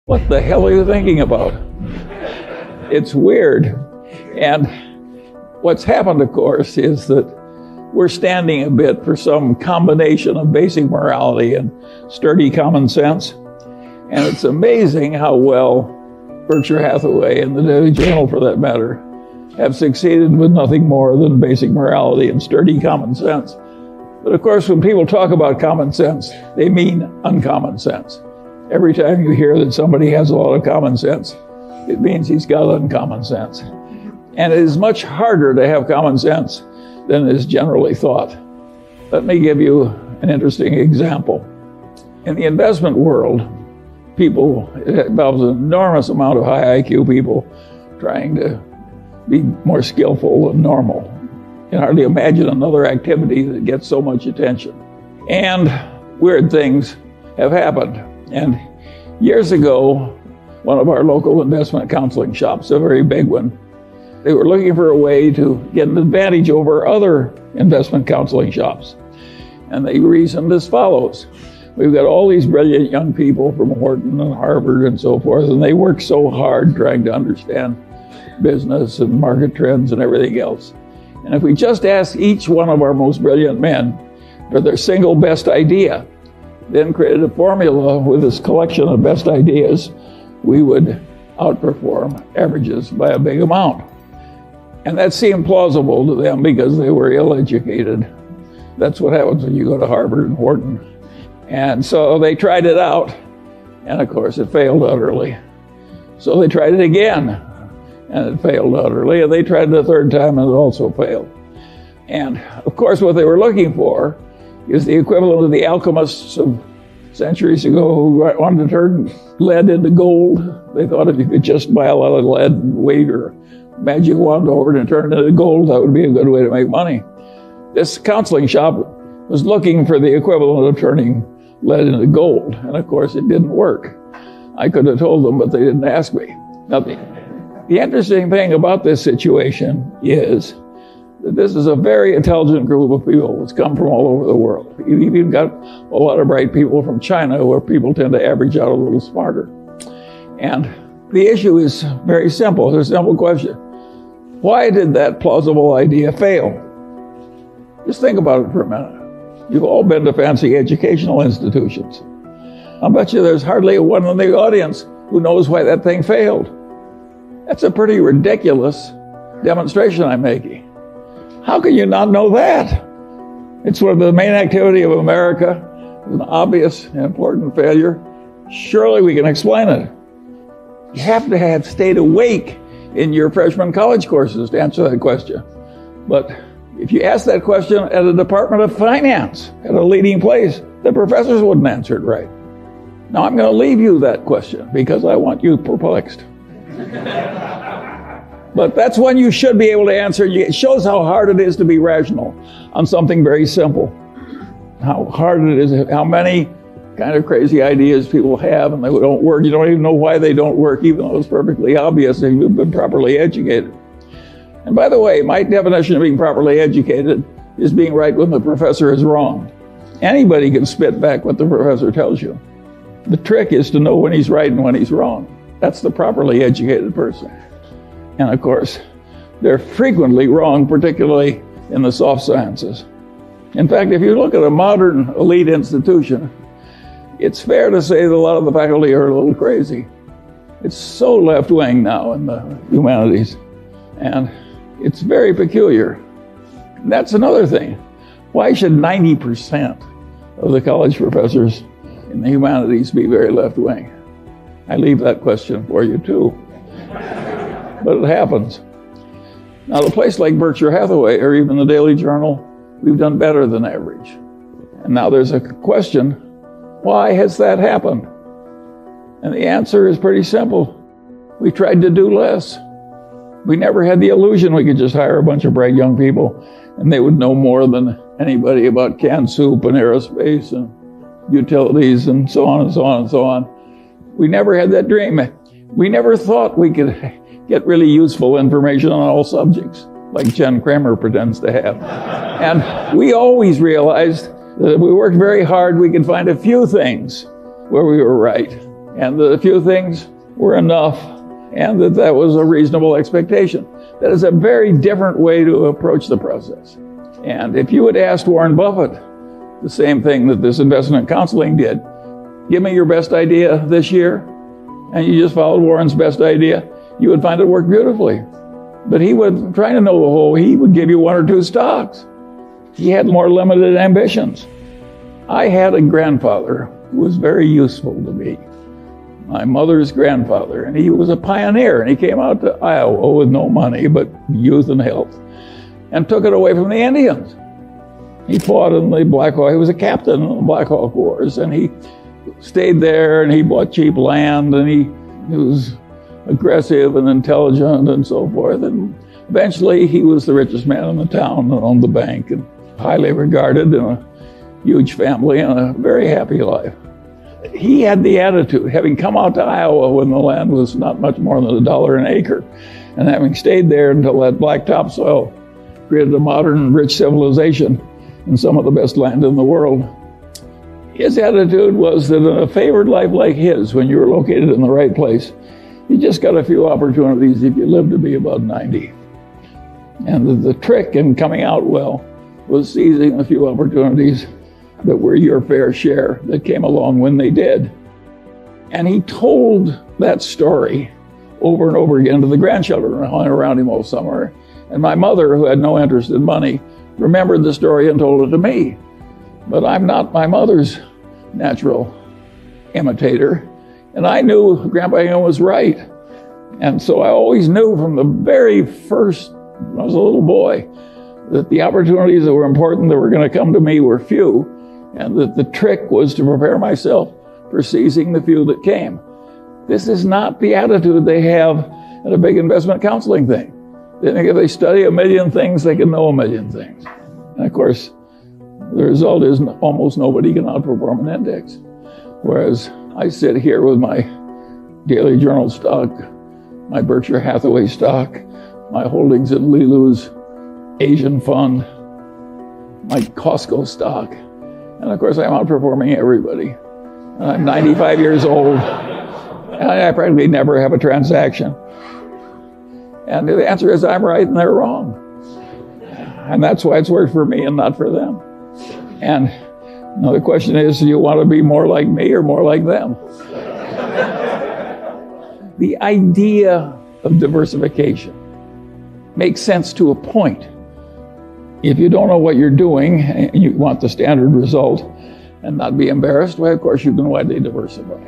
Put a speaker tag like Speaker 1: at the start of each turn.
Speaker 1: What the hell are you thinking about? It's weird. And what's happened, of course, is that we're standing a bit for some combination of basic morality and sturdy common sense. And it's amazing how well Berkshire Hathaway and the Daily Journal, for that matter, have succeeded with nothing more than basic morality and sturdy common sense. But of course, when people talk about common sense, they mean uncommon sense. Every time you hear that somebody has a lot of common sense, it means he's got uncommon sense. And it is much harder to have common sense than is generally thought. Let me give you an interesting example. In the investment world, it involves an enormous amount of high IQ people trying to be more skillful than normal. You can hardly imagine another activity that gets so much attention. And weird things have happened. And years ago, one of our local investment counseling shops, a very big one, they were looking for a way to get an advantage over other investment counseling shops. And they reasoned as follows. We've got all these brilliant young people from Wharton and Harvard and so forth, and they work so hard trying to understand business and market trends and everything else. And if we just ask each one of our most brilliant men for their single best idea, then created a formula with this collection of best ideas, we would outperform averages by a big amount. And that seemed plausible to them because they were ill-educated. That's what happens when you go to Harvard and Wharton. And so they tried it out, and of course it failed utterly. So they tried it again, and it failed utterly, and they tried it a third time, and it also failed. And of course what they were looking for is the equivalent of the alchemists of centuries ago who wanted to turn lead into gold. They thought if you could just buy a lot of lead and wave your magic wand over it and turn it into gold, that would be a good way to make money. This counseling shop was looking for the equivalent of turning lead into gold, and of course it didn't work. I could have told them, but they didn't ask me. Now, the interesting thing about this situation is that this is a very intelligent group of people that's come from all over the world. You've even got a lot of bright people from China, where people tend to average out a little smarter. And the issue is very simple. It's a simple question. Why did that plausible idea fail? Just think about it for a minute. You've all been to fancy educational institutions. I'll bet you there's hardly one in the audience who knows why that thing failed. That's a pretty ridiculous demonstration I'm making. How can you not know that? It's one of the main activity of America. It's an obvious and important failure. Surely we can explain it. You have to have stayed awake in your freshman college courses to answer that question. But if you ask that question at a Department of Finance, at a leading place, the professors wouldn't answer it right. Now I'm going to leave you that question because I want you perplexed. But that's one you should be able to answer. It shows how hard it is to be rational on something very simple. How hard it is, how many kind of crazy ideas people have and they don't work. You don't even know why they don't work, even though it's perfectly obvious if you've been properly educated. And by the way, my definition of being properly educated is being right when the professor is wrong. Anybody can spit back what the professor tells you. The trick is to know when he's right and when he's wrong. That's the properly educated person. And of course, they're frequently wrong, particularly in the soft sciences. In fact, if you look at a modern elite institution, it's fair to say that a lot of the faculty are a little crazy. It's so left-wing now in the humanities, and it's very peculiar. That's another thing. Why should 90% of the college professors in the humanities be very left-wing? I leave that question for you too. But it happens. Now, a place like Berkshire Hathaway or even the Daily Journal, we've done better than average. And now there's a question, why has that happened? And the answer is pretty simple. We tried to do less. We never had the illusion we could just hire a bunch of bright young people and they would know more than anybody about canned soup and aerospace and utilities and so on and so on and so on. We never had that dream. We never thought we could get really useful information on all subjects, like Jen Kramer pretends to have. And we always realized that if we worked very hard, we could find a few things where we were right. and that a few things were enough, and that was a reasonable expectation. That is a very different way to approach the process. And if you had asked Warren Buffett the same thing that this investment counseling did, give me your best idea this year, and you just followed Warren's best idea, you would find it worked beautifully. But he would, trying to know the whole, he would give you one or two stocks. He had more limited ambitions. I had a grandfather who was very useful to me, my mother's grandfather, and he was a pioneer, and he came out to Iowa with no money but youth and health, and took it away from the Indians. He fought in the Black Hawk, he was a captain in the Black Hawk Wars, and he stayed there, and he bought cheap land, and he was aggressive and intelligent and so forth, and eventually he was the richest man in the town and owned the bank, and highly regarded, in a huge family and a very happy life. He had the attitude, having come out to Iowa when the land was not much more than $1 an acre, and having stayed there until that black topsoil created a modern, rich civilization and some of the best land in the world. His attitude was that in a favored life like his, when you were located in the right place, you just got a few opportunities if you lived to be about 90. And the trick in coming out well was seizing a few opportunities that were your fair share that came along when they did. And he told that story over and over again to the grandchildren who hung around him all summer. And my mother, who had no interest in money, remembered the story and told it to me. But I'm not my mother's natural imitator. And I knew Grandpa Hingham was right. And so I always knew from the very first, when I was a little boy, that the opportunities that were important that were going to come to me were few, and that the trick was to prepare myself for seizing the few that came. This is not the attitude they have at a big investment counseling thing. They think if they study a million things, they can know a million things. And of course, the result is almost nobody can outperform an index. Whereas I sit here with my Daily Journal stock, my Berkshire Hathaway stock, my holdings in Lilu's Asian fund, my Costco stock. And of course, I'm outperforming everybody. And I'm 95 years old, and I practically never have a transaction. And the answer is I'm right and they're wrong. And that's why it's worked for me and not for them. And the question is, do you want to be more like me or more like them? The idea of diversification makes sense to a point. If you don't know what you're doing and you want the standard result and not be embarrassed, well, of course, you can widely diversify.